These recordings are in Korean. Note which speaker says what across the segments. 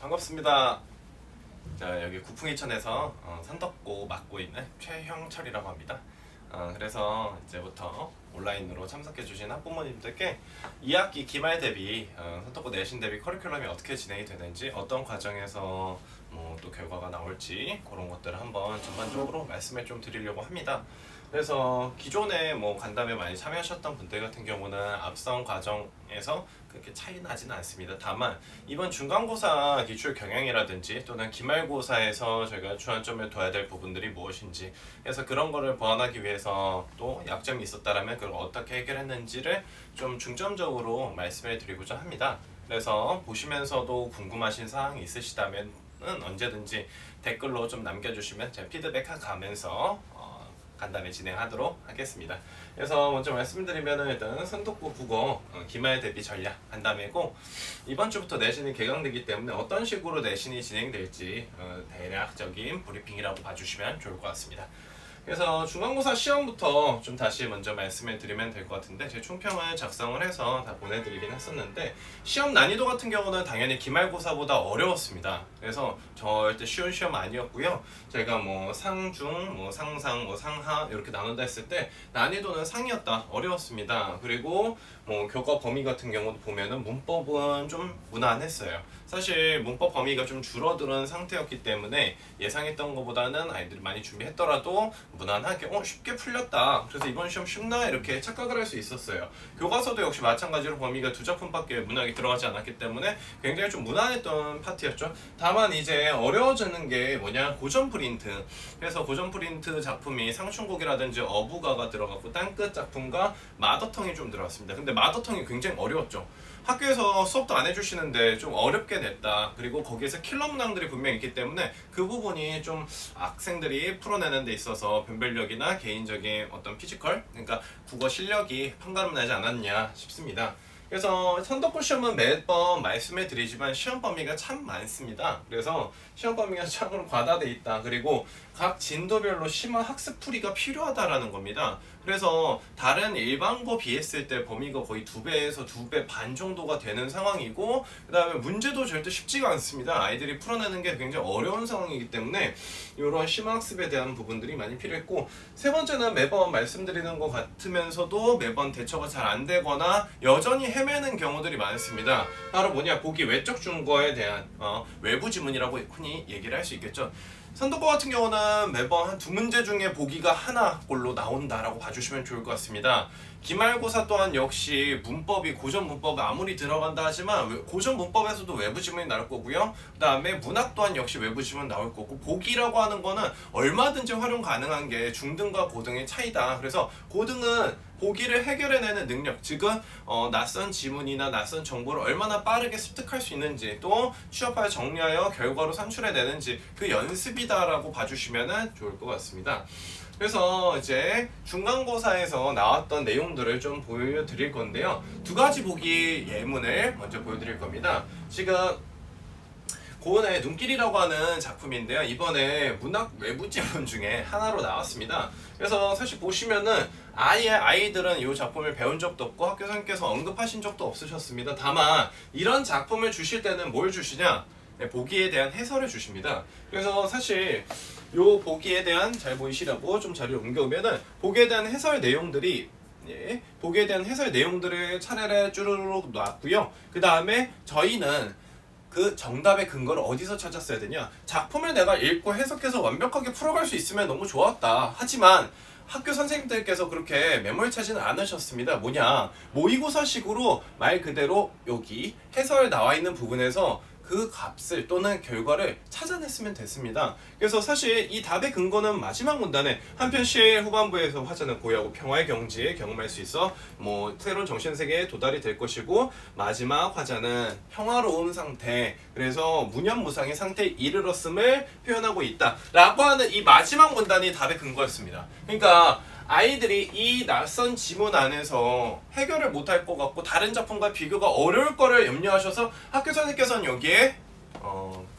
Speaker 1: 반갑습니다. 자, 여기 구풍이천에서 선덕고 맡고 있는 최형철이라고 합니다. 그래서 이제부터 온라인으로 참석해주신 학부모님들께 2학기 기말 대비 선덕고 내신 대비 커리큘럼이 어떻게 진행이 되는지, 어떤 과정에서 또 결과가 나올지 그런 것들을 한번 전반적으로 말씀을 좀 드리려고 합니다. 그래서 기존에 간담회 많이 참여하셨던 분들 같은 경우는 앞선 과정에서 그렇게 차이 나지는 않습니다. 다만 이번 중간고사 기출 경향이라든지 또는 기말고사에서 저희가 주안점을 둬야 될 부분들이 무엇인지, 그래서 그런 거를 보완하기 위해서 또 약점이 있었다라면 그걸 어떻게 해결했는지를 좀 중점적으로 말씀을 드리고자 합니다. 그래서 보시면서도 궁금하신 사항이 있으시다면 언제든지 댓글로 좀 남겨주시면 제가 피드백 가면서 간담회 진행하도록 하겠습니다. 그래서 먼저 말씀드리면 일단 선덕고 국어 기말 대비 전략 간담회고, 이번 주부터 내신이 개강되기 때문에 어떤 식으로 내신이 진행될지 대략적인 브리핑이라고 봐주시면 좋을 것 같습니다. 그래서 중간고사 시험부터 좀 다시 먼저 말씀을 드리면 될 것 같은데, 제 총평을 작성을 해서 다 보내드리긴 했었는데, 시험 난이도 같은 경우는 당연히 기말고사보다 어려웠습니다. 그래서 절대 쉬운 시험 아니었고요. 제가 상중, 상상, 상하 이렇게 나눈다 했을 때 난이도는 상이었다, 어려웠습니다. 그리고 교과 범위 같은 경우도 보면은 문법은 좀 무난했어요. 사실 문법 범위가 좀 줄어드는 상태였기 때문에 예상했던 것보다는 아이들이 많이 준비했더라도 무난하게 쉽게 풀렸다, 그래서 이번 시험 쉽나 이렇게 착각을 할 수 있었어요. 교과서도 역시 마찬가지로 범위가 2작품밖에 문학이 들어가지 않았기 때문에 굉장히 좀 무난했던 파트였죠. 다만 이제 어려워지는 게 고전 프린트. 그래서 고전 프린트 작품이 상충곡이라든지 어부가가 들어갔고 땅끝 작품과 마더텅이 좀 들어갔습니다. 근데 마더텅이 굉장히 어려웠죠. 학교에서 수업도 안 해주시는데 좀 어렵게 냈다. 그리고 거기에서 킬러 문항들이 분명히 있기 때문에 그 부분이 좀 학생들이 풀어내는 데 있어서 변별력이나 개인적인 어떤 피지컬, 그러니까 국어 실력이 판가름 나지 않았냐 싶습니다. 그래서 선덕고 시험은 매번 말씀해 드리지만 시험 범위가 참 많습니다. 그래서 시험 범위가 참으로 과다돼 있다. 그리고 각 진도별로 심한 학습 풀이가 필요하다라는 겁니다. 그래서 다른 일반고 비했을 때 범위가 거의 2배에서 2배 반 정도가 되는 상황이고, 그 다음에 문제도 절대 쉽지가 않습니다. 아이들이 풀어내는 게 굉장히 어려운 상황이기 때문에 이런 심학습에 대한 부분들이 많이 필요했고, 세 번째는 매번 말씀드리는 것 같으면서도 매번 대처가 잘 안 되거나 여전히 헤매는 경우들이 많습니다. 바로 보기 외적 중거에 대한 외부 지문이라고 흔히 얘기를 할 수 있겠죠. 선덕고 같은 경우는 매번 한 2문제 중에 보기가 하나꼴로 나온다라고 봐주시면 좋을 것 같습니다. 기말고사 또한 역시 문법이 고전 문법에 아무리 들어간다 하지만 고전 문법에서도 외부 지문이 나올 거고요. 그 다음에 문학 또한 역시 외부 지문 나올 거고, 보기라고 하는 거는 얼마든지 활용 가능한 게 중등과 고등의 차이다. 그래서 고등은 보기를 해결해내는 능력, 즉은 낯선 지문이나 낯선 정보를 얼마나 빠르게 습득할 수 있는지, 또 취업하여 정리하여 결과로 산출해내는지 그 연습이다라고 봐주시면 좋을 것 같습니다. 그래서 이제 중간고사에서 나왔던 내용들을 좀 보여드릴 건데요. 2가지 보기 예문을 먼저 보여드릴 겁니다. 지금 고은의 눈길이라고 하는 작품인데요. 이번에 문학 외부 지문 중에 하나로 나왔습니다. 그래서 사실 보시면은 아예 아이들은 이 작품을 배운 적도 없고 학교 선생님께서 언급하신 적도 없으셨습니다. 다만 이런 작품을 주실 때는 뭘 주시냐? 보기에 대한 해설을 주십니다. 그래서 사실 요 보기에 대한, 잘 보이시라고 좀 자리를 옮겨오면은 보기에 대한 해설 내용들이 보기에 대한 해설 내용들을 차례를 쭈르륵 놨고요. 그 다음에 저희는 그 정답의 근거를 어디서 찾았어야 되냐? 작품을 내가 읽고 해석해서 완벽하게 풀어갈 수 있으면 너무 좋았다. 하지만 학교 선생님들께서 그렇게 메모리차지는 않으셨습니다. 모의고사식으로 말 그대로 여기 해설 나와 있는 부분에서 그 값을 또는 결과를 찾아냈으면 됐습니다. 그래서 사실 이 답의 근거는 마지막 문단에 한편시 후반부에서 화자는 고요하고 평화의 경지에 경험할 수 있어 새로운 정신세계에 도달이 될 것이고, 마지막 화자는 평화로운 상태, 그래서 무념무상의 상태에 이르렀음을 표현하고 있다 라고 하는 이 마지막 문단이 답의 근거였습니다. 그러니까 아이들이 이 낯선 지문 안에서 해결을 못할 것 같고 다른 작품과 비교가 어려울 거를 염려하셔서 학교 선생님께서는 여기에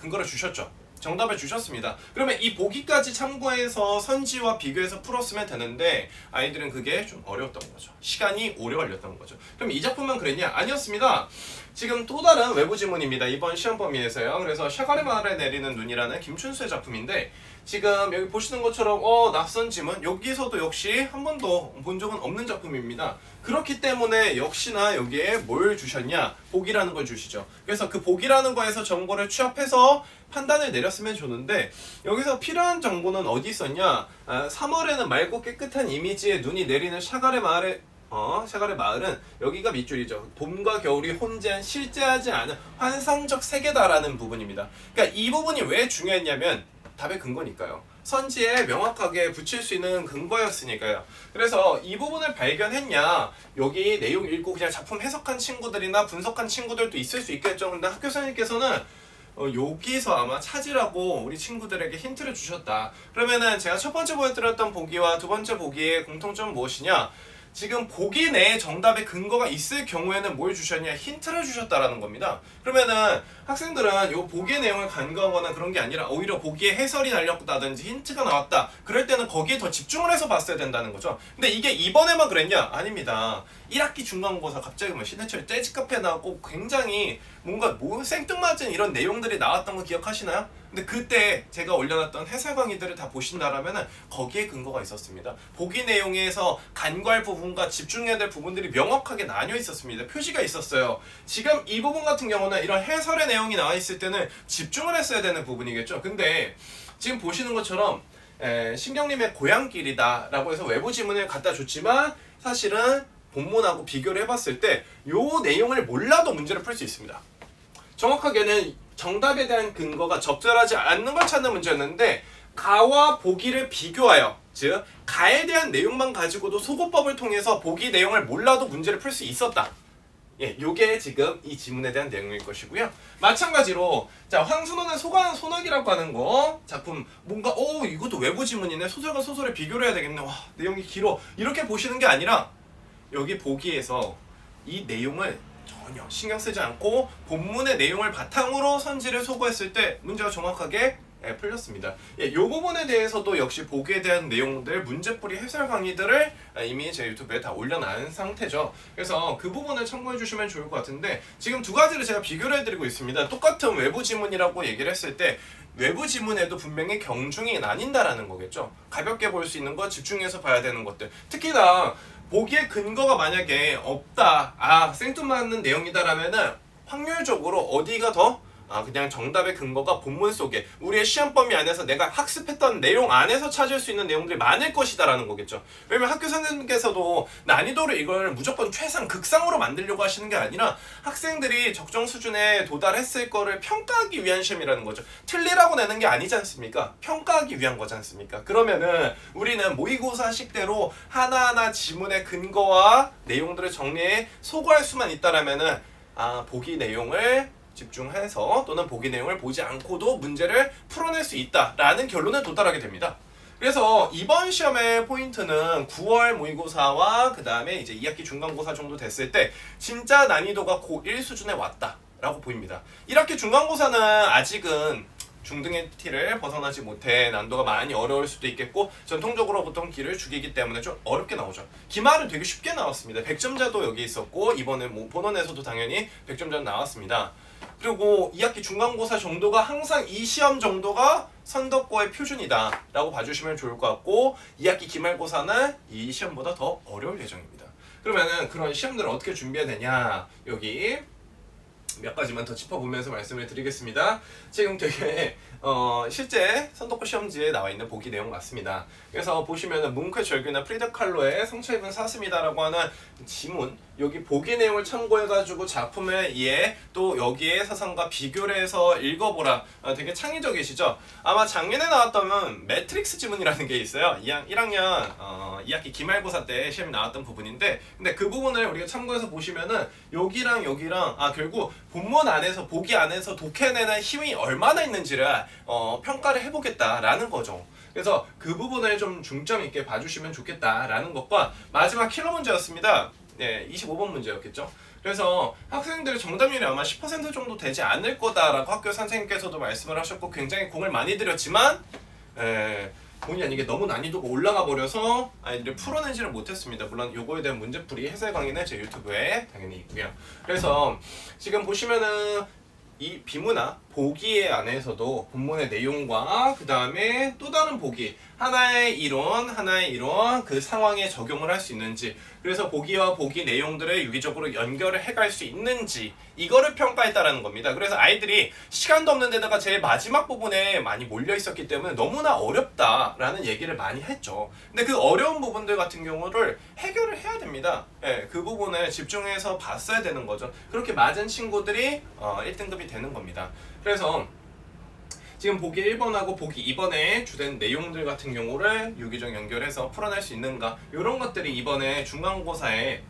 Speaker 1: 근거를 주셨죠. 정답을 주셨습니다. 그러면 이 보기까지 참고해서 선지와 비교해서 풀었으면 되는데 아이들은 그게 좀 어려웠던 거죠. 시간이 오래 걸렸던 거죠. 그럼 이 작품만 그랬냐? 아니었습니다. 지금 또 다른 외부 지문입니다. 이번 시험 범위에서요. 그래서 샤가리 마을에 내리는 눈이라는 김춘수의 작품인데 지금 여기 보시는 것처럼 낯선 지문 여기서도 역시 한 번도 본 적은 없는 작품입니다. 그렇기 때문에 역시나 여기에 뭘 주셨냐? 복이라는 걸 주시죠. 그래서 그 복이라는 거에서 정보를 취합해서 판단을 내렸으면 좋는데 여기서 필요한 정보는 어디 있었냐? 3월에는 맑고 깨끗한 이미지의 눈이 내리는 샤가리 마을은 여기가 밑줄이죠. 봄과 겨울이 혼재한 실제하지 않은 환상적 세계다라는 부분입니다. 그러니까 이 부분이 왜 중요했냐면 답의 근거니까요. 선지에 명확하게 붙일 수 있는 근거였으니까요. 그래서 이 부분을 발견했냐, 여기 내용 읽고 그냥 작품 해석한 친구들이나 분석한 친구들도 있을 수 있겠죠. 근데 학교 선생님께서는 여기서 아마 찾으라고 우리 친구들에게 힌트를 주셨다. 그러면은 제가 첫 번째 보여드렸던 보기와 두 번째 보기의 공통점은 무엇이냐? 지금 보기 내에 정답의 근거가 있을 경우에는 뭘 주셨냐? 힌트를 주셨다라는 겁니다. 그러면은 학생들은 이 보기의 내용을 간과하거나 그런 게 아니라 오히려 보기에 해설이 날렸다든지 힌트가 나왔다. 그럴 때는 거기에 더 집중을 해서 봤어야 된다는 거죠. 근데 이게 이번에만 그랬냐? 아닙니다. 1학기 중간고사 갑자기 신해철 재즈 카페 나왔고 굉장히 뭔가 생뚱맞은 이런 내용들이 나왔던 거 기억하시나요? 근데 그때 제가 올려놨던 해설 강의들을 다 보신다라면은 거기에 근거가 있었습니다. 보기 내용에서 간과할 부분과 집중해야 될 부분들이 명확하게 나뉘어 있었습니다. 표시가 있었어요. 지금 이 부분 같은 경우는 이런 해설의 내용이 나와 있을 때는 집중을 했어야 되는 부분이겠죠. 근데 지금 보시는 것처럼 신경님의 고향길이다 라고 해서 외부 지문을 갖다 줬지만 사실은 본문하고 비교를 해봤을 때 이 내용을 몰라도 문제를 풀 수 있습니다. 정확하게는 정답에 대한 근거가 적절하지 않는 걸 찾는 문제였는데 가와 보기를 비교하여, 즉 가에 대한 내용만 가지고도 소거법을 통해서 보기 내용을 몰라도 문제를 풀 수 있었다. 요게 지금 이 지문에 대한 내용일 것이고요. 마찬가지로 자, 황순원의 소나기라고 하는 거 작품 뭔가 이것도 외부 지문이네. 소설과 소설을 비교를 해야 되겠네. 와, 내용이 길어. 이렇게 보시는 게 아니라 여기 보기에서 이 내용을 전혀 신경 쓰지 않고 본문의 내용을 바탕으로 선지를 소거했을 때 문제가 정확하게 풀렸습니다. 이 부분에 대해서도 역시 보기에 대한 내용들, 문제풀이 해설 강의들을 이미 제 유튜브에 다 올려놓은 상태죠. 그래서 그 부분을 참고해 주시면 좋을 것 같은데 지금 두 가지를 제가 비교를 해드리고 있습니다. 똑같은 외부 지문이라고 얘기를 했을 때 외부 지문에도 분명히 경중이 나뉜다라는 거겠죠. 가볍게 볼 수 있는 것, 집중해서 봐야 되는 것들. 특히나 보기에 근거가 만약에 없다, 생뚱맞는 내용이다라면은 확률적으로 어디가 더 그냥 정답의 근거가 본문 속에 우리의 시험 범위 안에서 내가 학습했던 내용 안에서 찾을 수 있는 내용들이 많을 것이다라는 거겠죠. 왜냐면 학교 선생님께서도 난이도를 이걸 무조건 최상 극상으로 만들려고 하시는 게 아니라 학생들이 적정 수준에 도달했을 거를 평가하기 위한 시험이라는 거죠. 틀리라고 내는 게 아니지 않습니까? 평가하기 위한 거지 않습니까? 그러면은 우리는 모의고사 식대로 하나하나 지문의 근거와 내용들을 정리해 소거할 수만 있다라면은 보기 내용을 집중해서 또는 보기 내용을 보지 않고도 문제를 풀어낼 수 있다라는 결론에 도달하게 됩니다. 그래서 이번 시험의 포인트는 9월 모의고사와 그 다음에 이제 2학기 중간고사 정도 됐을 때 진짜 난이도가 고1 수준에 왔다라고 보입니다. 1학기 중간고사는 아직은 중등의 티를 벗어나지 못해 난도가 많이 어려울 수도 있겠고 전통적으로 보통 기를 죽이기 때문에 좀 어렵게 나오죠. 기말은 되게 쉽게 나왔습니다. 100점자도 여기 있었고 이번에 본원에서도 당연히 100점자 나왔습니다. 그리고 2학기 중간고사 정도가 항상 이 시험 정도가 선덕고의 표준이다 라고 봐주시면 좋을 것 같고 2학기 기말고사는 이 시험보다 더 어려울 예정입니다. 그러면은 그런 시험들을 어떻게 준비해야 되냐, 여기 몇 가지만 더 짚어보면서 말씀을 드리겠습니다. 지금 되게 실제 선덕고 시험지에 나와 있는 보기 내용 맞습니다. 그래서 보시면은 뭉크 절규나 프리드 칼로의 성처 입은 사슴이다라고 하는 지문, 여기 보기 내용을 참고해가지고 작품을 이해 또 여기에 사상과 비교를 해서 읽어보라. 되게 창의적이시죠? 아마 작년에 나왔던 매트릭스 지문이라는 게 있어요. 1학년 2학기 기말고사 때 시험이 나왔던 부분인데 근데 그 부분을 우리가 참고해서 보시면은 여기랑 결국 본문 안에서 보기 안에서 독해내는 힘이 얼마나 있는지를 평가를 해보겠다라는 거죠. 그래서 그 부분을 좀 중점 있게 봐주시면 좋겠다라는 것과 마지막 킬러 문제였습니다. 25번 문제였겠죠. 그래서 학생들의 정답률이 아마 10% 정도 되지 않을 거다라고 학교 선생님께서도 말씀을 하셨고 굉장히 공을 많이 들였지만 본의 아니게 너무 난이도가 올라가 버려서 아이들이 풀어내지를 못했습니다. 물론 요거에 대한 문제풀이 해설 강의는 제 유튜브에 당연히 있고요. 그래서 지금 보시면은 이 비문학 보기 안에서도 본문의 내용과 그 다음에 또 다른 보기 하나의 이론 그 상황에 적용을 할 수 있는지, 그래서 보기와 보기 내용들을 유기적으로 연결을 해갈 수 있는지 이거를 평가했다라는 겁니다. 그래서 아이들이 시간도 없는 데다가 제일 마지막 부분에 많이 몰려 있었기 때문에 너무나 어렵다라는 얘기를 많이 했죠. 근데 그 어려운 부분들 같은 경우를 해결을 해야 됩니다. 예, 그 부분을 집중해서 봤어야 되는 거죠. 그렇게 맞은 친구들이 1등급이 되는 겁니다. 그래서 지금 보기 1번하고 보기 2번의 주된 내용들 같은 경우를 유기적 연결해서 풀어낼 수 있는가, 이런 것들이 이번에 중간고사의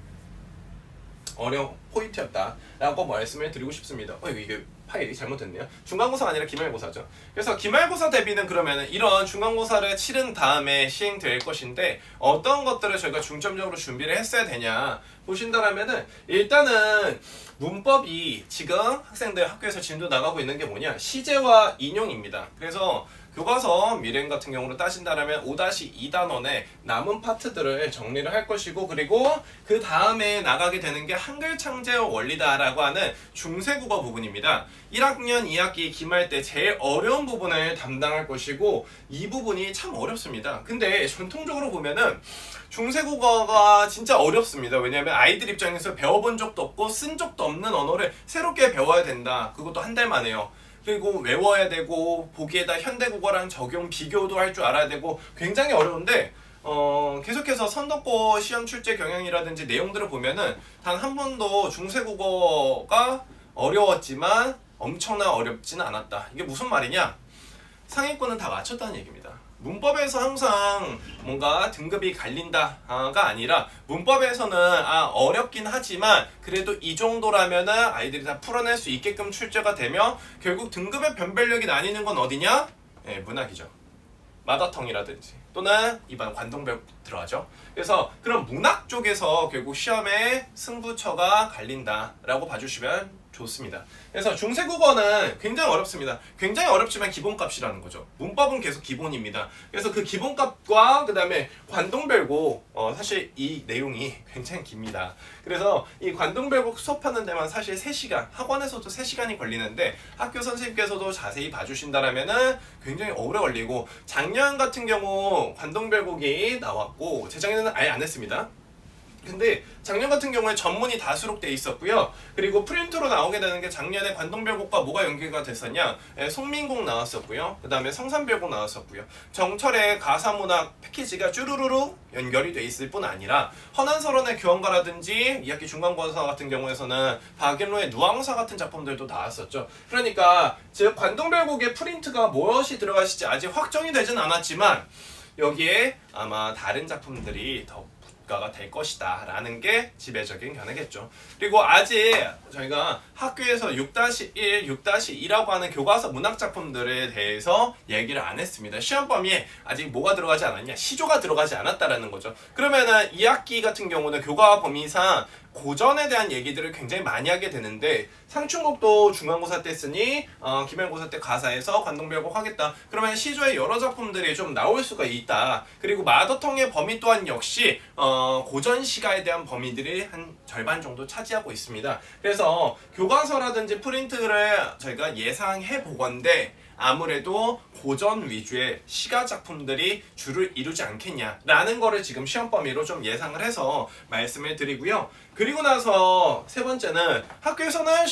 Speaker 1: 어려운 포인트였다라고 말씀을 드리고 싶습니다. 이게 파일이 잘못됐네요. 중간고사가 아니라 기말고사죠. 그래서 기말고사 대비는 그러면 이런 중간고사를 치른 다음에 시행될 것인데 어떤 것들을 저희가 중점적으로 준비를 했어야 되냐 보신다라면은, 일단은 문법이 지금 학생들 학교에서 진도 나가고 있는 게 뭐냐, 시제와 인용입니다. 그래서 교과서 미래인 같은 경우로 따진다면 5-2 단원의 남은 파트들을 정리를 할 것이고, 그리고 그 다음에 나가게 되는 게 한글 창제 원리다라고 하는 중세국어 부분입니다. 1학년 2학기 기말 때 제일 어려운 부분을 담당할 것이고, 이 부분이 참 어렵습니다. 근데 전통적으로 보면은 중세국어가 진짜 어렵습니다. 왜냐하면 아이들 입장에서 배워본 적도 없고 쓴 적도 없는 언어를 새롭게 배워야 된다. 그것도 한 달 만에요. 그리고 외워야 되고 보기에다 현대국어랑 적용 비교도 할 줄 알아야 되고 굉장히 어려운데, 계속해서 선덕고 시험 출제 경향이라든지 내용들을 보면은 단 한 번도 중세국어가 어려웠지만 엄청나 어렵지는 않았다. 이게 무슨 말이냐? 상위권은 다 맞췄다는 얘기입니다. 문법에서 항상 뭔가 등급이 갈린다가 아니라, 문법에서는 어렵긴 하지만 그래도 이 정도라면은 아이들이 다 풀어낼 수 있게끔 출제가 되며, 결국 등급의 변별력이 나뉘는 건 어디냐? 네, 문학이죠. 마더텅이라든지 또는 이반 관동별 들어가죠. 그래서 그런 문학 쪽에서 결국 시험에 승부처가 갈린다라고 봐주시면 좋습니다. 그래서 중세국어는 굉장히 어렵습니다. 굉장히 어렵지만 기본값이라는 거죠. 문법은 계속 기본입니다. 그래서 그 기본값과 그 다음에 관동별곡, 사실 이 내용이 굉장히 깁니다. 그래서 이 관동별곡 수업하는 데만 사실 3시간, 학원에서도 3시간이 걸리는데 학교 선생님께서도 자세히 봐주신다라면은 굉장히 오래 걸리고, 작년 같은 경우 관동별곡이 나왔고 재작년에는 아예 안 했습니다. 근데 작년 같은 경우에 전문이 다 수록돼 있었고요. 그리고 프린트로 나오게 되는 게 작년에 관동별곡과 뭐가 연계가 됐었냐? 송민곡 나왔었고요. 그 다음에 성산별곡 나왔었고요. 정철의 가사문학 패키지가 쭈루루루 연결이 돼 있을 뿐 아니라 허난설원의 교환가라든지 2학기 중간고사 같은 경우에서는 박일로의 누앙사 같은 작품들도 나왔었죠. 그러니까 즉 관동별곡의 프린트가 무엇이 들어가실지 아직 확정이 되진 않았지만 여기에 아마 다른 작품들이 더 가가 될 것이다 라는 게 지배적인 견해겠죠. 그리고 아직 저희가 학교에서 6-1, 6-2라고 하는 교과서 문학작품들에 대해서 얘기를 안 했습니다. 시험 범위에 아직 뭐가 들어가지 않았냐? 시조가 들어가지 않았다라는 거죠. 그러면은 2학기 같은 경우는 교과 범위상 고전에 대한 얘기들을 굉장히 많이 하게 되는데, 상충곡도 중간고사 때 쓰니 기말고사 때 가사에서 관동별곡 하겠다. 그러면 시조의 여러 작품들이 좀 나올 수가 있다. 그리고 마더텅의 범위 또한 역시 고전 시가에 대한 범위들이 한 절반 정도 차지하고 있습니다. 그래서 교과서라든지 프린트를 저희가 예상해 보건데 아무래도 고전 위주의 시가 작품들이 주를 이루지 않겠냐라는 거를 지금 시험 범위로 좀 예상을 해서 말씀을 드리고요. 그리고 나서 세 번째는 학교에서는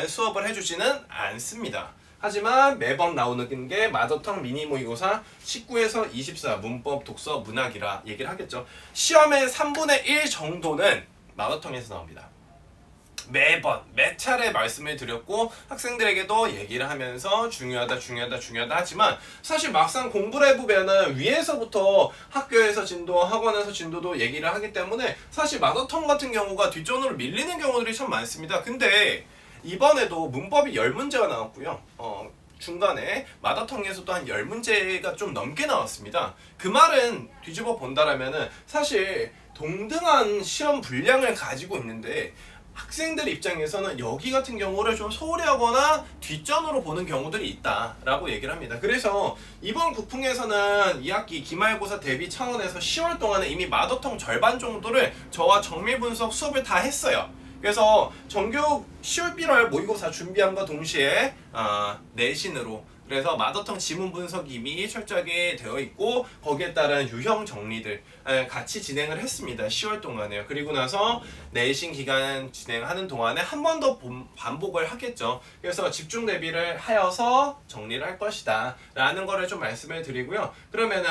Speaker 1: 수업을 해주지는 않습니다. 하지만 매번 나오는 게 마더텅 미니 모의고사 19에서 24 문법, 독서, 문학이라 얘기를 하겠죠. 시험의 3분의 1 정도는 마더텅에서 나옵니다. 매번 매 차례 말씀을 드렸고 학생들에게도 얘기를 하면서 중요하다 하지만 사실 막상 공부를 해보면은 위에서부터 학교에서 진도, 학원에서 진도도 얘기를 하기 때문에 사실 마더텅 같은 경우가 뒷전으로 밀리는 경우들이 참 많습니다. 근데 이번에도 문법이 10문제가 나왔고요. 중간에 마더텅에서도 한 10문제가 좀 넘게 나왔습니다. 그 말은 뒤집어 본다라면은 사실 동등한 시험 분량을 가지고 있는데 학생들 입장에서는 여기 같은 경우를 좀 소홀히 하거나 뒷전으로 보는 경우들이 있다라고 얘기를 합니다. 그래서 이번 국풍에서는 2학기 기말고사 대비 차원에서 10월 동안에 이미 마더텅 절반 정도를 저와 정밀 분석 수업을 다 했어요. 그래서 정규 10월 1월 모의고사 준비함과 동시에 내신으로 그래서 마더텅 지문 분석이 이미 철저하게 되어 있고 거기에 따른 유형 정리들 같이 진행을 했습니다. 10월 동안에요. 그리고 나서 내신 기간 진행하는 동안에 한 번 더 반복을 하겠죠. 그래서 집중 대비를 하여서 정리를 할 것이다 라는 거를 좀 말씀을 드리고요. 그러면은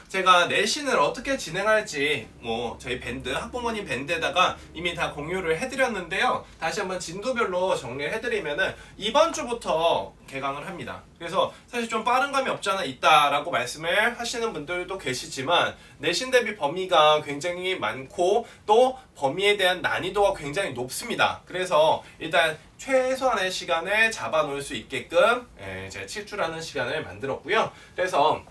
Speaker 1: 제가 내신을 어떻게 진행할지 뭐 저희 밴드 학부모님 밴드에다가 이미 다 공유를 해드렸는데요. 다시 한번 진도별로 정리를 해드리면은 이번 주부터 개강을 합니다. 그래서 사실 좀 빠른 감이 없지 않아 있다라고 말씀을 하시는 분들도 계시지만 내신 대비 범위가 굉장히 많고 또 범위에 대한 난이도가 굉장히 높습니다. 그래서 일단 최소한의 시간을 잡아 놓을 수 있게끔 제가 7주라는 시간을 만들었고요. 그래서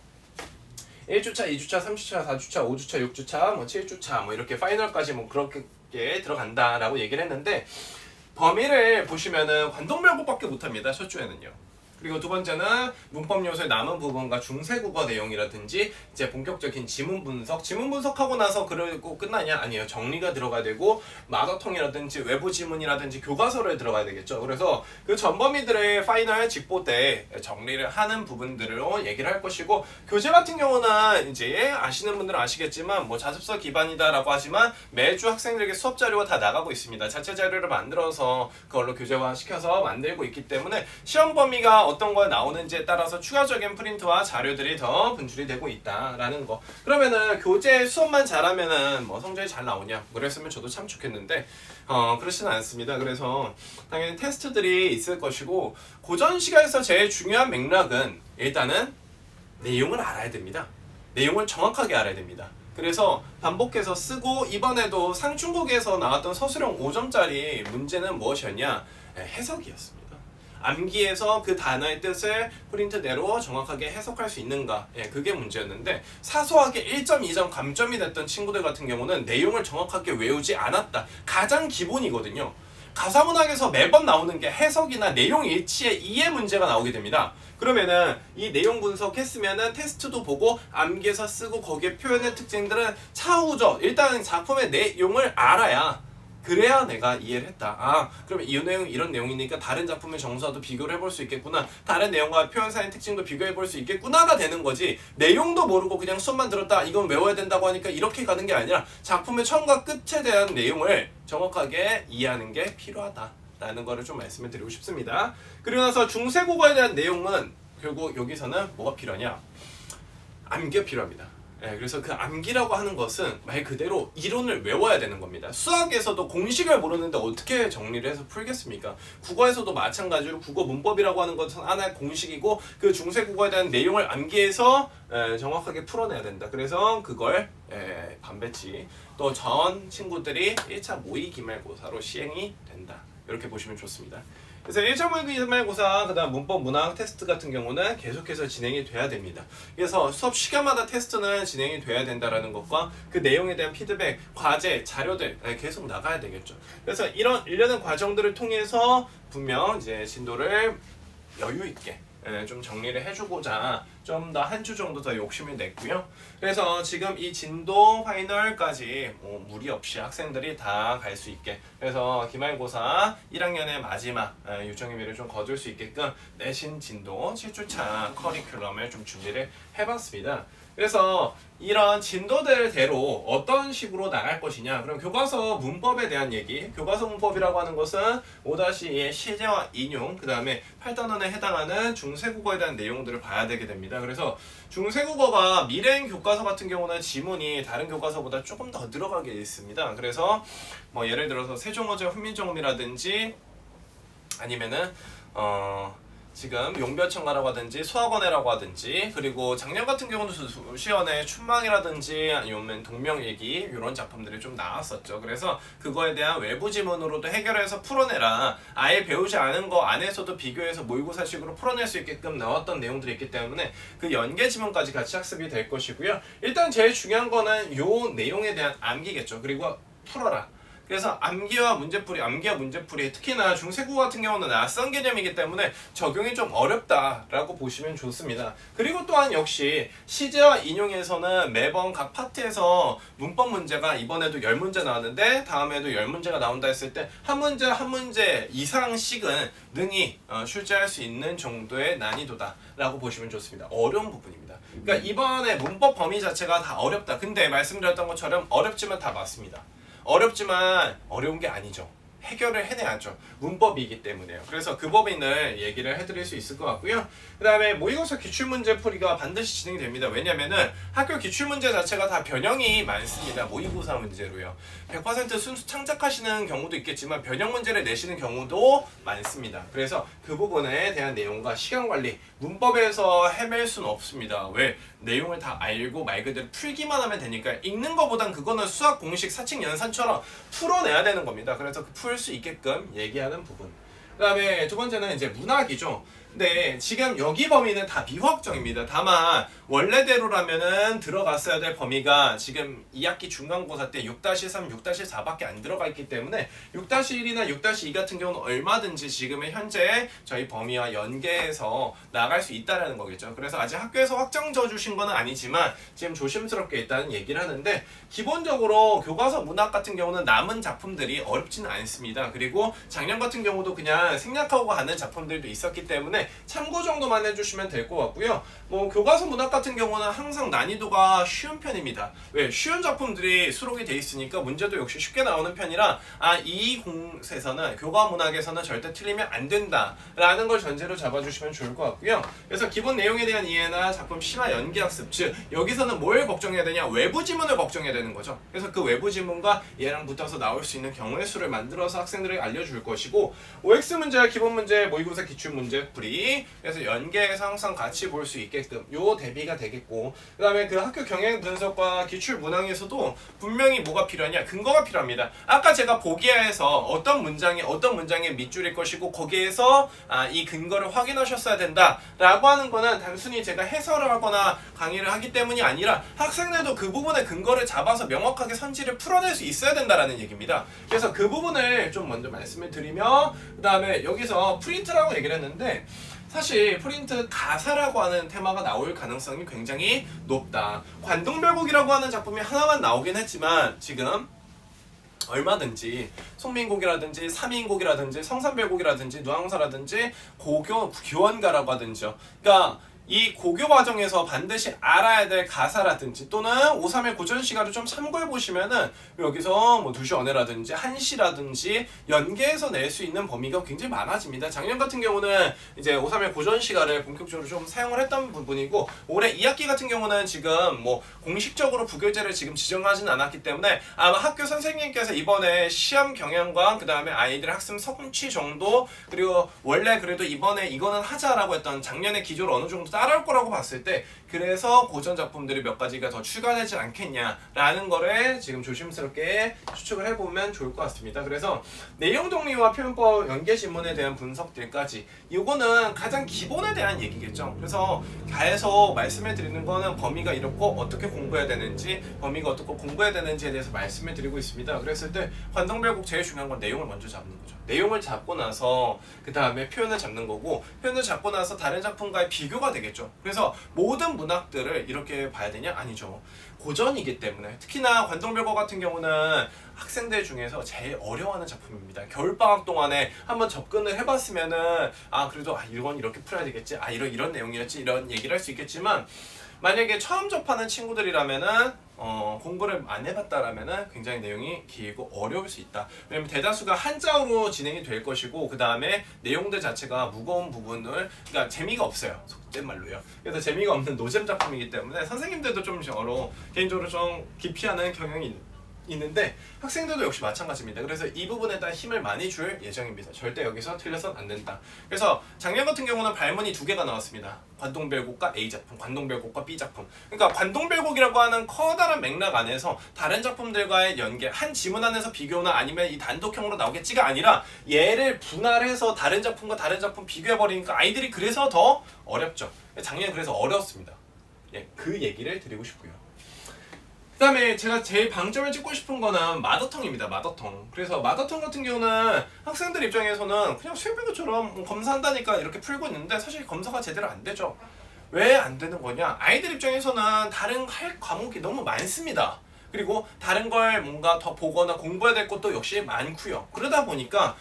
Speaker 1: 1주차, 2주차, 3주차, 4주차, 5주차, 6주차, 뭐 7주차 뭐 이렇게 파이널까지 뭐 그렇게 들어간다라고 얘기를 했는데 범위를 보시면은 관동별곡밖에 못합니다. 첫 주에는요. 그리고 두 번째는 문법 요소의 남은 부분과 중세국어 내용이라든지 이제 본격적인 지문 분석하고 나서 그러고 끝나냐? 아니에요. 정리가 들어가야 되고 마더텅이라든지 외부 지문이라든지 교과서를 들어가야 되겠죠. 그래서 그 전범위들의 파이널 직보 때 정리를 하는 부분들로 얘기를 할 것이고 교재 같은 경우는 이제 아시는 분들은 아시겠지만 뭐 자습서 기반이다라고 하지만 매주 학생들에게 수업 자료가 다 나가고 있습니다. 자체 자료를 만들어서 그걸로 교재화 시켜서 만들고 있기 때문에 시험 범위가 어떤 거 나오는지에 따라서 추가적인 프린트와 자료들이 더 분출이 되고 있다라는 거. 그러면은 교재 수업만 잘하면은 뭐 성적이 잘 나오냐? 그랬으면 저도 참 좋겠는데 그렇지는 않습니다. 그래서 당연히 테스트들이 있을 것이고 고전 시간에서 제일 중요한 맥락은 일단은 내용을 알아야 됩니다. 내용을 정확하게 알아야 됩니다. 그래서 반복해서 쓰고 이번에도 상중국에서 나왔던 서술형 5점짜리 문제는 무엇이었냐? 해석이었습니다. 암기해서 그 단어의 뜻을 프린트대로 정확하게 해석할 수 있는가, 그게 문제였는데 사소하게 1점, 2점 감점이 됐던 친구들 같은 경우는 내용을 정확하게 외우지 않았다. 가장 기본이거든요. 가사문학에서 매번 나오는 게 해석이나 내용 일치의 이해 문제가 나오게 됩니다. 그러면은 이 내용 분석했으면은 테스트도 보고 암기해서 쓰고 거기에 표현의 특징들은 차후죠. 일단 작품의 내용을 알아야 그래야 내가 이해를 했다. 그러면 이 내용 이런 내용이니까 다른 작품의 정서도 비교를 해볼 수 있겠구나. 다른 내용과 표현사의 특징도 비교해볼 수 있겠구나가 되는 거지. 내용도 모르고 그냥 수업만 들었다. 이건 외워야 된다고 하니까 이렇게 가는 게 아니라 작품의 처음과 끝에 대한 내용을 정확하게 이해하는 게 필요하다라는 거를 좀 말씀을 드리고 싶습니다. 그리고 나서 중세국어에 대한 내용은 결국 여기서는 뭐가 필요하냐? 암기가 필요합니다. 그래서 그 암기라고 하는 것은 말 그대로 이론을 외워야 되는 겁니다. 수학에서도 공식을 모르는데 어떻게 정리를 해서 풀겠습니까? 국어에서도 마찬가지로 국어 문법이라고 하는 것은 하나의 공식이고 그 중세국어에 대한 내용을 암기해서 정확하게 풀어내야 된다. 그래서 그걸 반배치 또 전 친구들이 1차 모의 기말고사로 시행이 된다. 이렇게 보시면 좋습니다. 그래서 1차 모의 기말고사, 그 다음 문법 문학 테스트 같은 경우는 계속해서 진행이 돼야 됩니다. 그래서 수업 시간마다 테스트는 진행이 돼야 된다는 것과 그 내용에 대한 피드백, 과제, 자료들 계속 나가야 되겠죠. 그래서 이런 일련의 과정들을 통해서 분명 이제 진도를 여유 있게 좀 정리를 해주고자 좀 더 한 주 정도 더 욕심을 냈고요. 그래서 지금 이 진도 파이널까지 무리 없이 학생들이 다 갈 수 있게, 그래서 기말고사 1학년의 마지막 유정의미를 좀 거둘 수 있게끔 내신 진도 7주차 커리큘럼을 좀 준비를 해봤습니다. 그래서 이런 진도들대로 어떤 식으로 나갈 것이냐, 그럼 교과서 문법에 대한 얘기, 교과서 문법이라고 하는 것은 5-2의 시제와 인용, 그 다음에 8단원에 해당하는 중세국어에 대한 내용들을 봐야 되게 됩니다. 그래서 중세국어가 미래행 교과서 같은 경우는 지문이 다른 교과서보다 조금 더 들어가게 있습니다. 그래서 뭐 예를 들어서 세종어제 훈민정음이라든지 아니면은 지금 용별천가라고 하든지 수학원회라고 하든지, 그리고 작년 같은 경우는 수시원회 춘망이라든지 아니면 동명일기 이런 작품들이 좀 나왔었죠. 그래서 그거에 대한 외부 지문으로도 해결해서 풀어내라. 아예 배우지 않은 거 안에서도 비교해서 모의고사식으로 풀어낼 수 있게끔 나왔던 내용들이 있기 때문에 그 연계 지문까지 같이 학습이 될 것이고요. 일단 제일 중요한 거는 요 내용에 대한 암기겠죠. 그리고 풀어라. 그래서 암기와 문제풀이 특히나 중세국어 같은 경우는 낯선 개념이기 때문에 적용이 좀 어렵다라고 보시면 좋습니다. 그리고 또한 역시 시제와 인용에서는 매번 각 파트에서 문법 문제가 이번에도 10문제 나왔는데 다음에도 10문제가 나온다 했을 때 한 문제 이상씩은 능히 출제할 수 있는 정도의 난이도다라고 보시면 좋습니다. 어려운 부분입니다. 그러니까 이번에 문법 범위 자체가 다 어렵다. 근데 말씀드렸던 것처럼 어렵지만 다 맞습니다. 어렵지만 어려운 게 아니죠. 해결을 해내야죠. 문법이기 때문에요. 그래서 그 법인을 얘기를 해드릴 수 있을 것 같고요. 그 다음에 모의고사 기출문제풀이가 반드시 진행이 됩니다. 왜냐면은 학교 기출문제 자체가 다 변형이 많습니다. 모의고사 문제로요. 100% 순수 창작하시는 경우도 있겠지만 변형 문제를 내시는 경우도 많습니다. 그래서 그 부분에 대한 내용과 시간관리, 문법에서 헤맬 수는 없습니다. 왜? 내용을 다 알고 말 그대로 풀기만 하면 되니까 읽는 것보단 그거는 수학 공식 사칙 연산처럼 풀어내야 되는 겁니다. 그래서 그 풀 수 있게끔 얘기하는 부분. 그 다음에 두 번째는 이제 문학이죠. 근데 지금 여기 범위는 다 미확정입니다. 다만 원래대로라면은 들어갔어야 될 범위가 지금 2학기 중간고사 때 6-3, 6-4밖에 안 들어가 있기 때문에 6-1이나 6-2 같은 경우는 얼마든지 지금의 현재 저희 범위와 연계해서 나갈 수 있다라는 거겠죠. 그래서 아직 학교에서 확정 져주신 건 아니지만 지금 조심스럽게 일단 얘기를 하는데 기본적으로 교과서 문학 같은 경우는 남은 작품들이 어렵지는 않습니다. 그리고 작년 같은 경우도 그냥 생략하고 가는 작품들도 있었기 때문에 참고 정도만 해주시면 될 것 같고요. 뭐 교과서 문학 같은 경우는 항상 난이도가 쉬운 편입니다. 왜? 쉬운 작품들이 수록이 돼 있으니까 문제도 역시 쉽게 나오는 편이라 이 공에서는 교과 문학에서는 절대 틀리면 안 된다라는 걸 전제로 잡아주시면 좋을 것 같고요. 그래서 기본 내용에 대한 이해나 작품 심화 연기학습, 즉 여기서는 뭘 걱정해야 되냐? 외부 지문을 걱정해야 되는 거죠. 그래서 그 외부 지문과 얘랑 붙어서 나올 수 있는 경우의 수를 만들어서 학생들에게 알려줄 것이고 OX 문제와 기본 문제, 모의고사 기출 문제 풀이 그래서 연계해서 항상 같이 볼 수 있게끔 요 대비가 되겠고 그 다음에 그 학교 경영 분석과 기출 문항에서도 분명히 뭐가 필요하냐? 근거가 필요합니다. 아까 제가 보기에서 어떤 문장의 밑줄일 것이고 거기에서 이 근거를 확인하셨어야 된다 라고 하는 거는 단순히 제가 해설을 하거나 강의를 하기 때문이 아니라 학생들도 그 부분의 근거를 잡아서 명확하게 선지를 풀어낼 수 있어야 된다라는 얘기입니다. 그래서 그 부분을 좀 먼저 말씀을 드리며 그 다음에 여기서 프린트라고 얘기를 했는데 사실 프린트 가사라고 하는 테마가 나올 가능성이 굉장히 높다. 관동별곡이라고 하는 작품이 하나만 나오긴 했지만 지금 얼마든지 송민곡이라든지 삼인곡이라든지 성산별곡이라든지 누앙사라든지 고교 교원가라고 하든지요. 그러니까 이 고교 과정에서 반드시 알아야 될 가사라든지 또는 531 고전 시가를 좀 참고해 보시면은 여기서 뭐 2시 언해라든지 1시라든지 연계해서 낼 수 있는 범위가 굉장히 많아집니다. 작년 같은 경우는 이제 531 고전 시가를 본격적으로 좀 사용을 했던 부분이고 올해 2학기 같은 경우는 지금 뭐 공식적으로 부교재를 지금 지정하진 않았기 때문에 아마 학교 선생님께서 이번에 시험 경향과 그 다음에 아이들 학습 성취 정도 그리고 원래 그래도 이번에 이거는 하자라고 했던 작년의 기조를 어느 정도 따라올 거라고 봤을 때 그래서 고전 작품들이 몇 가지가 더 추가되지 않겠냐라는 거를 지금 조심스럽게 추측을 해보면 좋을 것 같습니다. 그래서 내용 정리와 표현법 연계 지문에 대한 분석들까지 이거는 가장 기본에 대한 얘기겠죠. 그래서 계속 말씀을 드리는 거는 범위가 이렇고 어떻게 공부해야 되는지 범위가 어떻게 공부해야 되는지에 대해서 말씀을 드리고 있습니다. 그랬을 때 관동별곡 제일 중요한 건 내용을 먼저 잡는 거죠. 내용을 잡고 나서 그 다음에 표현을 잡는 거고 표현을 잡고 나서 다른 작품과의 비교가 되겠죠. 그래서 모든 문학들을 이렇게 봐야 되냐? 아니죠. 고전이기 때문에 특히나 관동별곡 같은 경우는 학생들 중에서 제일 어려워하는 작품입니다. 겨울방학 동안에 한번 접근을 해봤으면은 그래도 이건 이렇게 풀어야 되겠지 이런 내용이었지 이런 얘기를 할 수 있겠지만 만약에 처음 접하는 친구들이라면은 공부를 안 해봤다라면은 굉장히 내용이 길고 어려울 수 있다. 왜냐면 대다수가 한자어로 진행이 될 것이고 그 다음에 내용들 자체가 무거운 부분을 그러니까 재미가 없어요. 속된 말로요. 그래서 재미가 없는 노잼 작품이기 때문에 선생님들도 좀 개인적으로 좀 기피하는 경향이 있는데 학생들도 역시 마찬가지입니다. 그래서 이 부분에다 힘을 많이 줄 예정입니다. 절대 여기서 틀려선 안 된다. 그래서 작년 같은 경우는 발문이 2개가 나왔습니다. 관동별곡과 A작품, 관동별곡과 B작품. 그러니까 관동별곡이라고 하는 커다란 맥락 안에서 다른 작품들과의 연계, 한 지문 안에서 비교나 아니면 이 단독형으로 나오겠지가 아니라 얘를 분할해서 다른 작품과 다른 작품 비교해버리니까 아이들이 그래서 더 어렵죠. 작년에 그래서 어려웠습니다. 그 얘기를 드리고 싶고요. 그다음에 제가 제일 방점을 찍고 싶은 거는 마더텅입니다. 마더텅. 그래서 마더텅 같은 경우는 학생들 입장에서는 그냥 수행평가처럼 검사한다니까 이렇게 풀고 있는데 사실 검사가 제대로 안 되죠. 왜 안 되는 거냐? 아이들 입장에서는 다른 할 과목이 너무 많습니다. 그리고 다른 걸 뭔가 더 보거나 공부해야 될 것도 역시 많고요. 그러다 보니까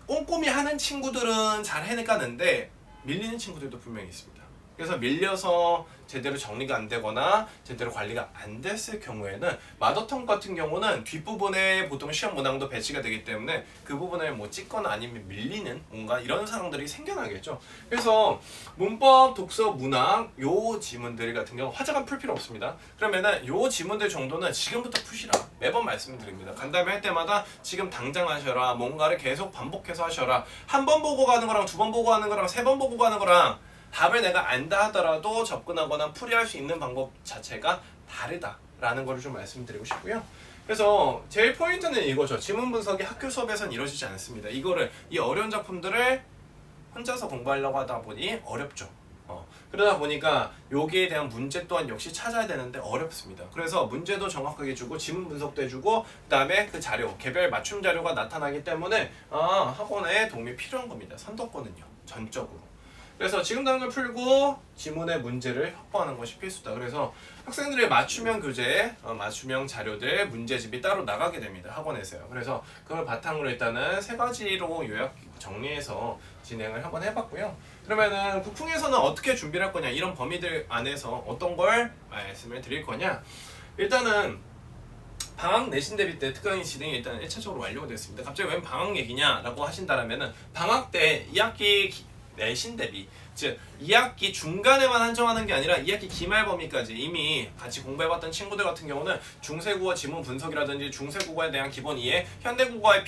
Speaker 1: 꼼꼼히 하는 친구들은 잘 해내가는데 밀리는 친구들도 분명히 있습니다. 그래서 밀려서 제대로 정리가 안 되거나 제대로 관리가 안 됐을 경우에는 마더텅 같은 경우는 뒷부분에 보통 시험 문항도 배치가 되기 때문에 그 부분을 뭐 찍거나 아니면 밀리는 뭔가 이런 상황들이 생겨나겠죠. 그래서 문법, 독서, 문학 요 지문들 같은 경우 화자가 풀 필요 없습니다. 그러면은 요 지문들 정도는 지금부터 푸시라 매번 말씀드립니다. 간담회 할 때마다 지금 당장 하셔라. 뭔가를 계속 반복해서 하셔라. 한 번 보고 가는 거랑 두 번 보고 가는 거랑 세 번 보고 가는 거랑 답을 내가 안다 하더라도 접근하거나 풀이할 수 있는 방법 자체가 다르다라는 걸 좀 말씀드리고 싶고요. 그래서 제일 포인트는 이거죠. 지문 분석이 학교 수업에서는 이루어지지 않습니다. 이거를 이 어려운 작품들을 혼자서 공부하려고 하다 보니 어렵죠. 그러다 보니까 여기에 대한 문제 또한 역시 찾아야 되는데 어렵습니다. 그래서 문제도 정확하게 주고 지문 분석도 해주고 그 다음에 그 자료, 개별 맞춤 자료가 나타나기 때문에 학원에 도움이 필요한 겁니다. 선도권은요. 전적으로. 그래서 지금 당장 풀고 지문의 문제를 확보하는 것이 필수다. 그래서 학생들의 맞춤형 교재, 맞춤형 자료들, 문제집이 따로 나가게 됩니다. 학원에서요. 그래서 그걸 바탕으로 일단은 세 가지로 요약 정리해서 진행을 한번 해봤고요. 그러면은 국풍에서는 어떻게 준비를 할 거냐, 이런 범위들 안에서 어떤 걸 말씀을 드릴 거냐. 일단은 방학 내신 대비 때 특강이 진행이 일단 1차적으로 완료가 됐습니다. 갑자기 웬 방학 얘기냐라고 하신다면은 방학 때 2학기 내신 대비, 즉 2학기 중간에만 한정하는 게 아니라 2학기 기말 범위까지 이미 같이 공부해봤던 친구들 같은 경우는 중세국어 지문 분석이라든지 중세국어에 대한 기본 이해, 현대국어의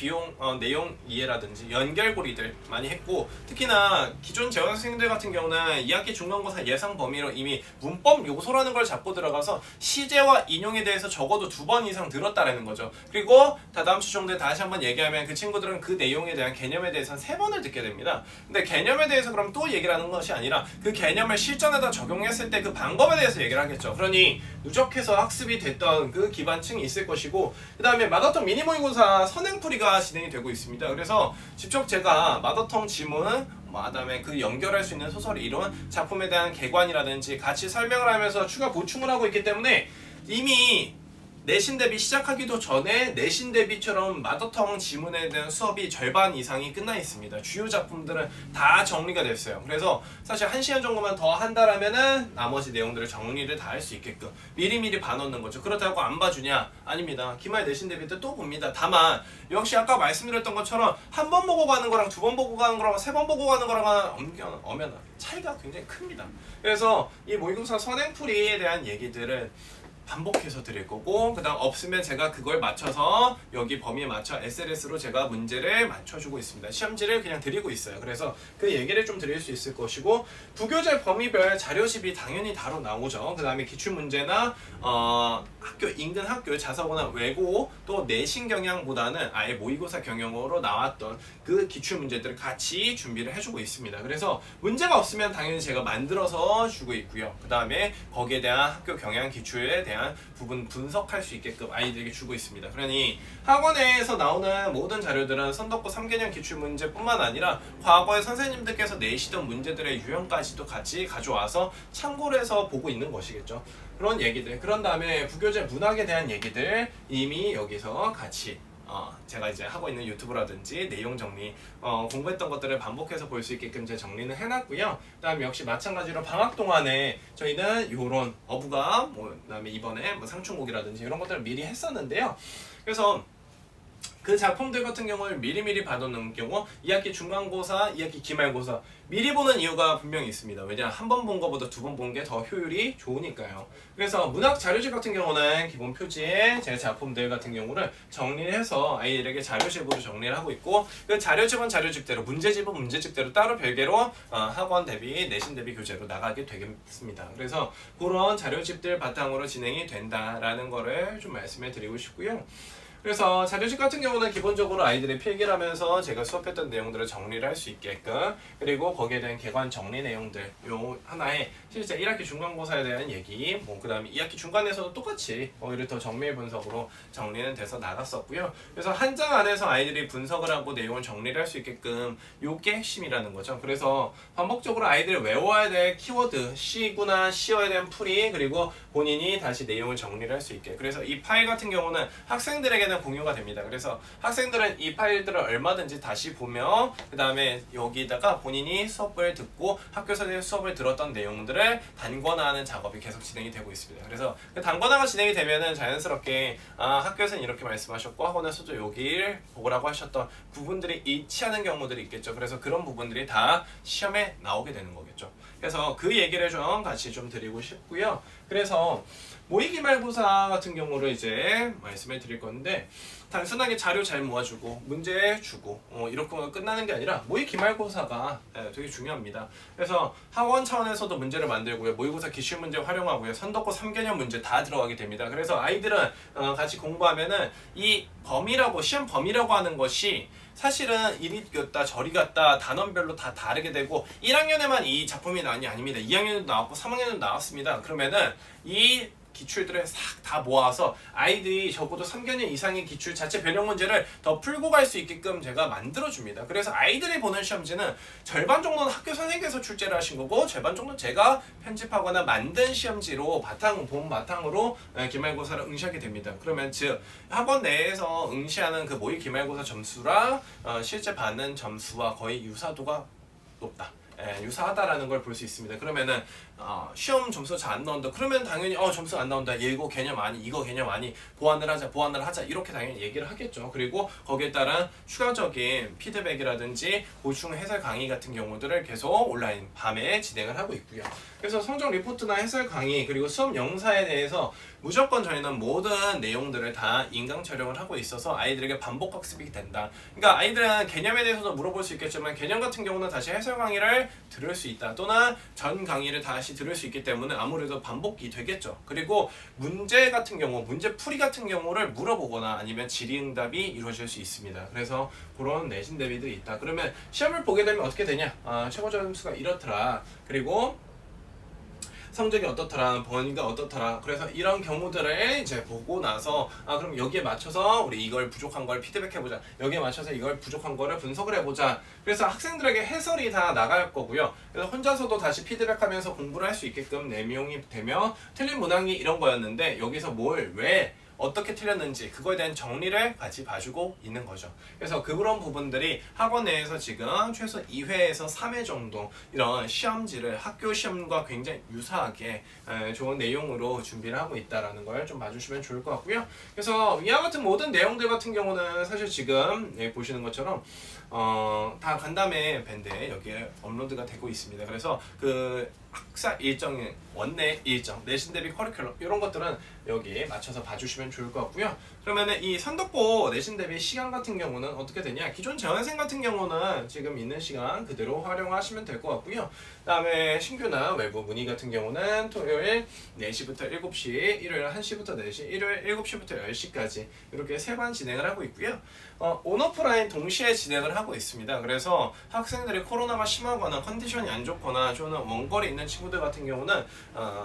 Speaker 1: 내용 이해라든지 연결고리들 많이 했고, 특히나 기존 재원생들 같은 경우는 2학기 중간고사 예상 범위로 이미 문법 요소라는 걸 잡고 들어가서 시제와 인용에 대해서 적어도 2번 이상 들었다라는 거죠. 그리고 다다음 주 정도에 다시 한번 얘기하면 그 친구들은 그 내용에 대한 개념에 대해서는 3번을 듣게 됩니다. 근데 개념에 대해서 그럼 또 얘기를 하는 것이 아니라 그 개념을 실전에다 적용했을 때 그 방법에 대해서 얘기를 하겠죠. 그러니 누적해서 학습이 됐던 그 기반층이 있을 것이고, 그 다음에 마더텅 미니 모의고사 선행풀이가 진행이 되고 있습니다. 그래서 직접 제가 마더텅 지문, 그다음에 그 연결할 수 있는 소설을 이룬 작품에 대한 개관이라든지 같이 설명을 하면서 추가 보충을 하고 있기 때문에 이미 내신 대비 시작하기도 전에 내신 대비처럼 마더텅 지문에 대한 수업이 절반 이상이 끝나 있습니다. 주요 작품들은 다 정리가 됐어요. 그래서 사실 1시간 정도만 더 한다라면은 나머지 내용들을 정리를 다 할 수 있게끔 미리미리 봐놓는 거죠. 그렇다고 안 봐주냐? 아닙니다. 기말 내신 대비 때 또 봅니다. 다만 역시 아까 말씀드렸던 것처럼 한 번 보고 가는 거랑 두 번 보고 가는 거랑 세 번 보고 가는 거랑 엄연한 차이가 굉장히 큽니다. 그래서 이 모의고사 선행풀이에 대한 얘기들은 반복해서 드릴 거고, 그 다음 없으면 제가 그걸 맞춰서 여기 범위에 맞춰 SLS로 제가 문제를 맞춰주고 있습니다. 시험지를 그냥 드리고 있어요. 그래서 그 얘기를 좀 드릴 수 있을 것이고, 부교재 범위별 자료집이 당연히 따로 나오죠. 그 다음에 기출문제나 학교 인근 학교 자사고나 외고 또 내신 경향보다는 아예 모의고사 경영으로 나왔던 그 기출문제들을 같이 준비를 해주고 있습니다. 그래서 문제가 없으면 당연히 제가 만들어서 주고 있고요. 그 다음에 거기에 대한 학교 경향 기출에 대한 부분 분석할 수 있게끔 아이들에게 주고 있습니다. 그러니 학원에서 나오는 모든 자료들은 선덕고 3개년 기출문제뿐만 아니라 과거에 선생님들께서 내시던 문제들의 유형까지도 같이 가져와서 참고를 해서 보고 있는 것이겠죠. 그런 얘기들, 그런 다음에 부교재 문학에 대한 얘기들 이미 여기서 같이 제가 이제 하고 있는 유튜브라든지 내용 정리, 공부했던 것들을 반복해서 볼 수 있게끔 제가 정리는 해놨고요. 그 다음에 역시 마찬가지로 방학 동안에 저희는 요런 어부가, 그다음에 이번에 상충곡이라든지 이런 것들을 미리 했었는데요. 그래서 그 작품들 같은 경우를 미리미리 봐두는 경우 2학기 중간고사, 2학기 기말고사 미리 보는 이유가 분명히 있습니다. 왜냐, 한 번 본 것보다 두 번 본 게 더 효율이 좋으니까요. 그래서 문학 자료집 같은 경우는 기본 표지에 제 작품들 같은 경우를 정리를 해서 아이들에게 자료집으로 정리를 하고 있고, 그 자료집은 자료집대로, 문제집은 문제집대로 따로 별개로 학원 대비, 내신 대비 교재로 나가게 되겠습니다. 그래서 그런 자료집들 바탕으로 진행이 된다라는 거를 좀 말씀해 드리고 싶고요. 그래서 자료집 같은 경우는 기본적으로 아이들이 필기를 하면서 제가 수업했던 내용들을 정리를 할 수 있게끔, 그리고 거기에 대한 개관 정리 내용들, 요 하나에 실제 1학기 중간고사에 대한 얘기, 뭐 그 다음에 2학기 중간에서도 똑같이 오히려 더 정밀 분석으로 정리는 돼서 나갔었고요. 그래서 한 장 안에서 아이들이 분석을 하고 내용을 정리를 할 수 있게끔 요게 핵심이라는 거죠. 그래서 반복적으로 아이들이 외워야 될 키워드, C구나 C어에 대한 풀이, 그리고 본인이 다시 내용을 정리를 할 수 있게. 그래서 이 파일 같은 경우는 학생들에게는 공유가 됩니다. 그래서 학생들은 이 파일들을 얼마든지 다시 보며, 그 다음에 여기다가 본인이 수업을 듣고 학교에서 수업을 들었던 내용들을 단권화하는 작업이 계속 진행이 되고 있습니다. 그래서 그 단권화가 진행이 되면은 자연스럽게 학교에서는 이렇게 말씀하셨고 학원에서도 여기를 보라고 하셨던 부분들이 일치하는 경우들이 있겠죠. 그래서 그런 부분들이 다 시험에 나오게 되는 거겠죠. 그래서 그 얘기를 좀 같이 좀 드리고 싶고요. 그래서 모의기말고사 같은 경우를 이제 말씀을 드릴 건데, 단순하게 자료 잘 모아주고 문제 주고 이렇게 끝나는 게 아니라 모의기말고사가 되게 중요합니다. 그래서 학원 차원에서도 문제를 만들고요, 모의고사 기출문제 활용하고요, 선덕고 3개년 문제 다 들어가게 됩니다. 그래서 아이들은 같이 공부하면은 이 범위라고, 시험 범위라고 하는 것이 사실은 이리 갔다 저리 갔다 단원별로 다 다르게 되고, 1학년에만 이 작품이 나왔니? 아닙니다. 2학년에도 나왔고 3학년에도 나왔습니다. 그러면은 이 기출들을 싹 다 모아서 아이들이 적어도 3개년 이상의 기출 자체 변형 문제를 더 풀고 갈 수 있게끔 제가 만들어줍니다. 그래서 아이들이 보는 시험지는 절반 정도는 학교 선생님께서 출제를 하신 거고, 절반 정도는 제가 편집하거나 만든 시험지로 본 바탕으로 기말고사를 응시하게 됩니다. 그러면 즉 학원 내에서 응시하는 그 모의 기말고사 점수랑 실제 받는 점수와 거의 유사도가 높다. 유사하다라는 걸 볼 수 있습니다. 그러면은 시험 점수 잘 안 나온다. 그러면 당연히 점수 안 나온다. 이거 개념 아니, 이거 개념 아니. 보완을 하자. 이렇게 당연히 얘기를 하겠죠. 그리고 거기에 따른 추가적인 피드백이라든지 보충 해설 강의 같은 경우들을 계속 온라인 밤에 진행을 하고 있고요. 그래서 성적 리포트나 해설 강의, 그리고 수업 영상에 대해서 무조건 저희는 모든 내용들을 다 인강 촬영을 하고 있어서 아이들에게 반복 학습이 된다. 그러니까 아이들은 개념에 대해서도 물어볼 수 있겠지만 개념 같은 경우는 다시 해설 강의를 들을 수 있다. 또는 전 강의를 다시 들을 수 있기 때문에 아무래도 반복이 되겠죠. 그리고 문제 같은 경우, 문제 풀이 같은 경우를 물어보거나 아니면 질의응답이 이루어질 수 있습니다. 그래서 그런 내신 대비들이 있다. 그러면 시험을 보게 되면 어떻게 되냐? 최고 점수가 이렇더라. 그리고 성적이 어떻더라, 번위가 어떻더라. 그래서 이런 경우들을 이제 보고 나서 그럼 여기에 맞춰서 우리 이걸 부족한 걸 피드백해보자. 여기에 맞춰서 이걸 부족한 거를 분석을 해보자. 그래서 학생들에게 해설이 다 나갈 거고요. 그래서 혼자서도 다시 피드백하면서 공부를 할 수 있게끔 내용이 되며, 틀린 문항이 이런 거였는데 여기서 뭘, 왜, 어떻게 틀렸는지 그거에 대한 정리를 같이 봐주고 있는 거죠. 그래서 그런 부분들이 학원 내에서 지금 최소 2회에서 3회 정도 이런 시험지를 학교 시험과 굉장히 유사하게 좋은 내용으로 준비를 하고 있다는 걸 좀 봐주시면 좋을 것 같고요. 그래서 이와 같은 모든 내용들 같은 경우는 사실 지금 보시는 것처럼 다 간담회 밴드에 여기에 업로드가 되고 있습니다. 그래서 그 학사 일정의 원내 일정, 내신 대비 커리큘럼 이런 것들은 여기에 맞춰서 봐주시면 좋을 것 같고요. 그러면은 이 선덕고 내신 대비 시간 같은 경우는 어떻게 되냐? 기존 재원생 같은 경우는 지금 있는 시간 그대로 활용하시면 될 것 같고요. 그다음에 신규나 외부 문의 같은 경우는 토요일 4시부터 7시, 일요일 1시부터 4시, 일요일 7시부터 10시까지 이렇게 3반 진행을 하고 있고요. 온오프라인 동시에 진행을 하고 있습니다. 그래서 학생들이 코로나가 심하거나 컨디션이 안 좋거나 저는 원거리 있는 친구들 같은 경우는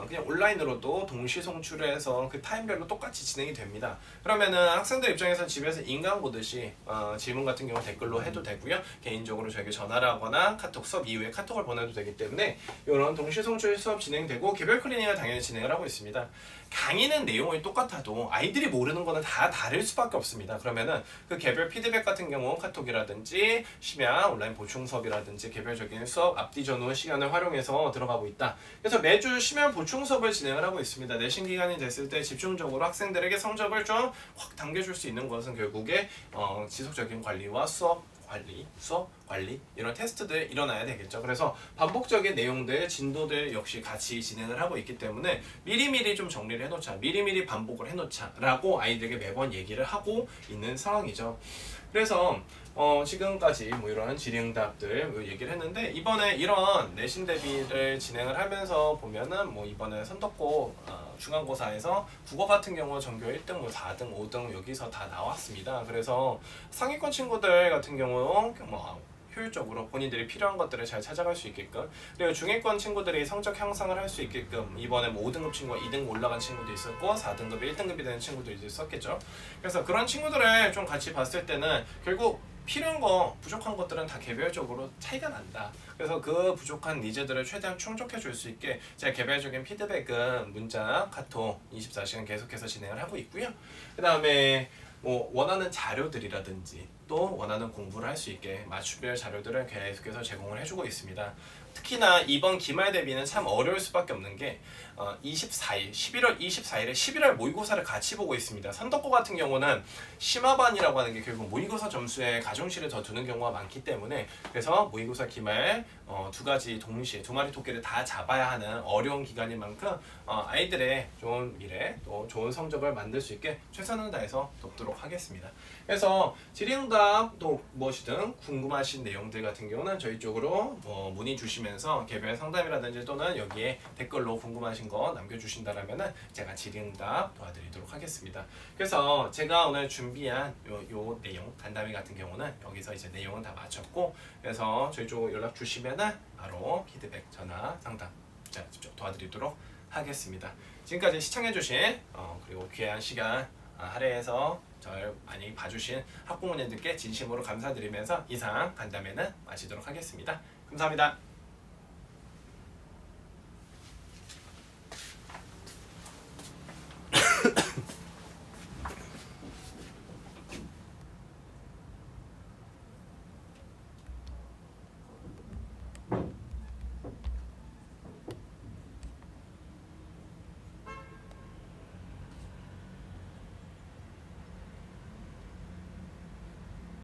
Speaker 1: 그냥 온라인으로도 동시 송출을 해서 그 타임별로 똑같이 진행이 됩니다. 그러면은 학생들 입장에서 집에서 인강 보듯이 질문 같은 경우 댓글로 해도 되고요. 개인적으로 저에게 전화를 하거나 카톡, 수업 이후에 카톡을 보내도 되기 때문에 이런 동시 송출 수업 진행되고 개별 클리닉을 당연히 진행을 하고 있습니다. 강의는 내용이 똑같아도 아이들이 모르는 거는 다 다를 수밖에 없습니다. 그러면은 그 개별 피드백 같은 경우 카톡이라든지 심야 온라인 보충 수업이라든지 개별적인 수업 앞뒤 전후 시간을 활용해서 들어가고 있다. 그래서 매주 심야 보충 수업을 진행을 하고 있습니다. 내신 기간이 됐을 때 집중적으로 학생들에게 성적을 좀 확 당겨줄 수 있는 것은 결국에 지속적인 관리와 수업 관리 이런 테스트들 일어나야 되겠죠. 그래서 반복적인 내용들, 진도들 역시 같이 진행을 하고 있기 때문에 미리미리 좀 정리를 해놓자, 미리미리 반복을 해놓자라고 아이들에게 매번 얘기를 하고 있는 상황이죠. 그래서 지금까지 뭐 이런 질의응답들 뭐 얘기를 했는데, 이번에 이런 내신 대비를 진행을 하면서 보면은 뭐 이번에 선덕고 중간고사에서 국어 같은 경우 전교 1등, 뭐 4등, 5등 여기서 다 나왔습니다. 그래서 상위권 친구들 같은 경우 뭐 효율적으로 본인들이 필요한 것들을 잘 찾아갈 수 있게끔, 그리고 중위권 친구들이 성적 향상을 할 수 있게끔 이번에 뭐 5등급 친구가 2등급 올라간 친구도 있었고 4등급, 1등급이 되는 친구도 이제 있었겠죠. 그래서 그런 친구들을 좀 같이 봤을 때는 결국 필요한 거, 부족한 것들은 다 개별적으로 차이가 난다. 그래서 그 부족한 니즈들을 최대한 충족해 줄 수 있게 제가 개별적인 피드백은 문자, 카톡 24시간 계속해서 진행을 하고 있고요. 그 다음에 뭐 원하는 자료들이라든지 또 원하는 공부를 할 수 있게 맞춤별 자료들을 계속해서 제공을 해주고 있습니다. 특히나 이번 기말 대비는 참 어려울 수밖에 없는 게 24일, 11월 24일에 11월 모의고사를 같이 보고 있습니다. 선덕고 같은 경우는 심화반이라고 하는 게 결국 모의고사 점수에 가중치를 더 두는 경우가 많기 때문에, 그래서 모의고사 기말 두 가지 동시에 두 마리 토끼를 다 잡아야 하는 어려운 기간인 만큼 아이들의 좋은 미래 또 좋은 성적을 만들 수 있게 최선을 다해서 돕도록 하겠습니다. 그래서 질의응답 또 무엇이든 궁금하신 내용들 같은 경우는 저희 쪽으로 문의 주시면서 개별 상담이라든지 또는 여기에 댓글로 궁금하신 거 남겨주신다라면은 제가 질의응답 도와드리도록 하겠습니다. 그래서 제가 오늘 준비한 요 내용 간담회 같은 경우는 여기서 이제 내용은 다 마쳤고, 그래서 저희 쪽으로 연락 주시면은 바로 피드백, 전화, 상담 제가 직접 도와드리도록 하겠습니다. 지금까지 시청해주신 그리고 귀한 시간 할애해서 저를 많이 봐주신 학부모님들께 진심으로 감사드리면서 이상 간담회는 마치도록 하겠습니다. 감사합니다.